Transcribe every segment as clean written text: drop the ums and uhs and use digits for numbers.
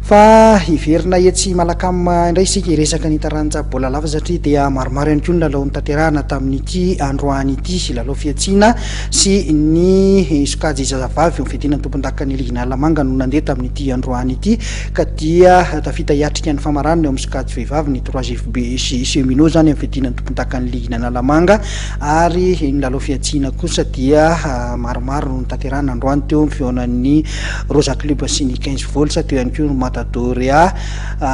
fa iverina etsy malakama indray isika iresaka nitaranja bola lava satria dia maromaro ihany koa ny lalao nitaterahana tamin'ity androany ity lalao fiatsiana sy ny sokajy zazavavy fidian'ny tompon-dakany ligina Lamanga no nandeha tamin'ity androany ity ka dia tafita hiatrika ny famarana eo amin'ny sokajy vehivavy ny 3FB sy Semino zany amin'ny fidian'ny tompon-dakany ligina Lamanga ary ny lalao fiatsiana kosa dia maromaro no nitaterahana androany teo ny fihaonan'ny Rosa Club sy ny 15 volts teo ihany koa Doria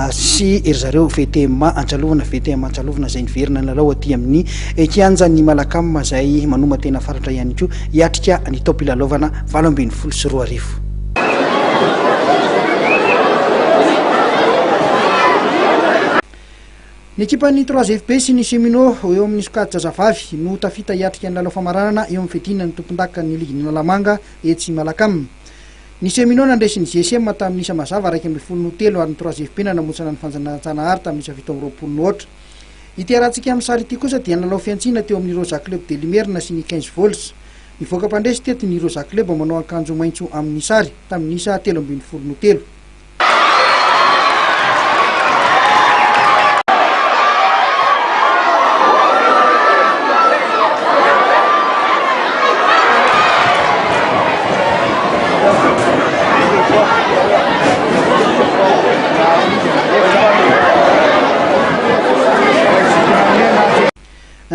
si erzareo VTM Ancalovana VTM Ancalovana zay niverina ny lalao aty amin'ny kianjan'ny Malakama zay manoma tena faratra ihany koa hiatrika ny topilalaovana 7-12 Ny ekipan'ny 3FB sy ny Semino eo amin'ny sokajy zazavavy no tafita hiatrika ny lalao famaranana eo amin'ny fidian'ny tompon-dakany ligina Lamanga etsy Malakama. Ny Semino nandresy ny GSM tamin'ny isa mazava 1-3 ary ny 3FB namotsana ny fanjanahary tamin'ny isa 7-20. Ity arahantsika amin'ny sary ity kosa dia nalalao fiantsiana teo amin'ny Rosa Club de Limerina sy ny 15 volts. Nivoaka mpandresy teto ny Rosa Club manao akanjo maitso amin'ny sary tamin'ny isa 13-13.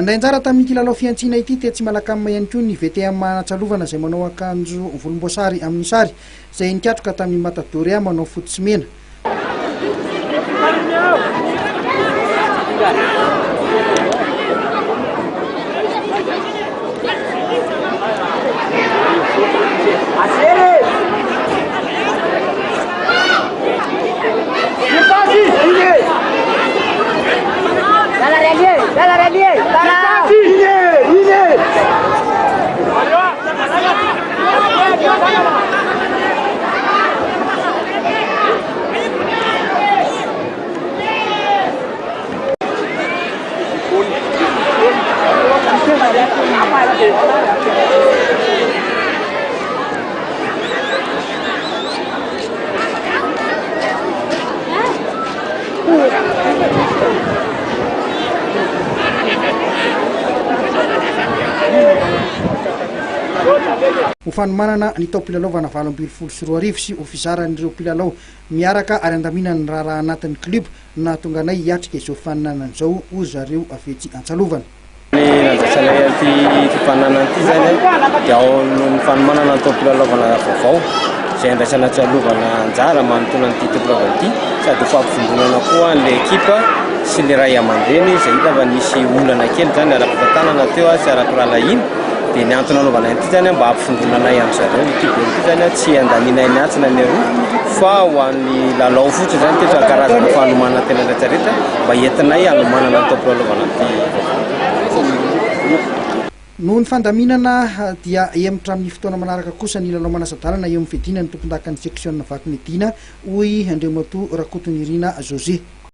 Andrainjara tamin'ity lalao fiantsiana ity tetsy Malakama ihany koa ny VTM Ancalovana zay manao akanjo volomboasary amin'ny sary zay nikatroka tamin'ny Matadoria manao fotsy mena. Ufanomanana ny tao pilalaovana 7-12 sy ofisaran'ireo pilalao miaraka ary andaminany raha anatin'ny klub na tonga nay hiatrika izao fananana izao ozy zareo avetsy Ancalovana. Nandrasanay ity fananana ity zany dia ao ny fanomanana ny tao pilalaovana vaovao izay andrasana Ancalovana anjara manontona ny titipilalaovana ity sady fampifondronana koa ny ekipa sy ny ray aman-dreny izay hita fa nisy olana kely zany ara-pitanana teo sy ara-piralahiny dia ny antony anaovana ity zany mba hampifondronana ihany zareo ity bolo ity zany tsy andaminay miantsina ny roa fa ho an'ny lalao fotsiny zany tetra karazana fanomanana tena rehetrarehetra mba entinay hanomanana ny tao-pilalaovana ity. Noho ny fandaminana dia emitra amin'ny fotoana manaraka kosa ny lalao manasadalana eo amin'ny fidiana ny tompon-dakany seksiona vaky Medina hoy Andriamatoa Rakotony Irina José.